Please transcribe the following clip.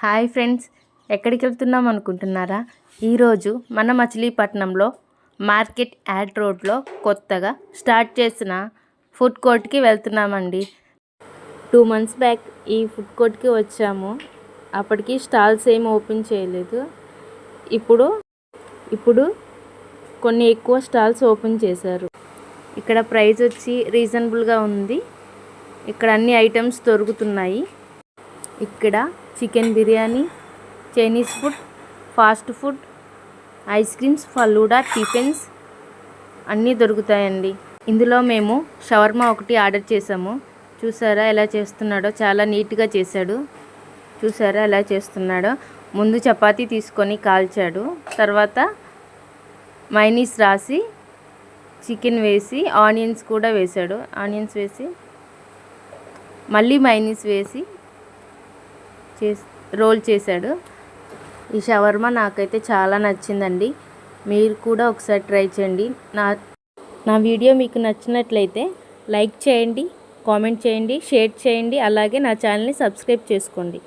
Hi friends, ఎక్కడికి వెళ్తున్నాం అనుకుంటున్నారా? ఈరోజు మన మచిలీపట్నంలో మార్కెట్ యాడ్ రోడ్లో కొత్తగా స్టార్ట్ చేసిన ఫుడ్ కోర్ట్కి వెళ్తున్నామండి. 2 months బ్యాక్ ఈ ఫుడ్ కోర్ట్కి వచ్చాము. అప్పటికి స్టాల్స్ ఏమి ఓపెన్ చేయలేదు. ఇప్పుడు కొన్ని ఎక్కువ స్టాల్స్ ఓపెన్ చేశారు. ఇక్కడ ప్రైస్ వచ్చి రీజనబుల్గా ఉంది. ఇక్కడ అన్ని ఐటమ్స్ దొరుకుతున్నాయి. ఇక్కడ chicken biryani, Chinese food, fast food, ice creams, falooda, tiffins అన్నీ దొరుకుతాయండి. ఇందులో మేము షవర్మా ఒకటి ఆర్డర్ చేసాము. చూసారా ఎలా చేస్తున్నాడో? చాలా నీట్గా చేశాడు. చూసారా ఎలా చేస్తున్నాడో? ముందు చపాతీ తీసుకొని కాల్చాడు, తర్వాత మైనీస్ రాసి చికెన్ వేసి ఆనియన్స్ కూడా వేశాడు. ఆనియన్స్ వేసి మళ్ళీ మైనీస్ వేసి రోల్ చేశాడు. ఈ షవర్మా నాకైతే చాలా నచ్చిందండి. మీరు కూడా ఒకసారి ట్రై చేయండి. నా వీడియో మీకు నచ్చినట్లయితే లైక్ చేయండి, కామెంట్ చేయండి, షేర్ చేయండి, అలాగే నా ఛానల్ని సబ్స్క్రైబ్ చేసుకోండి.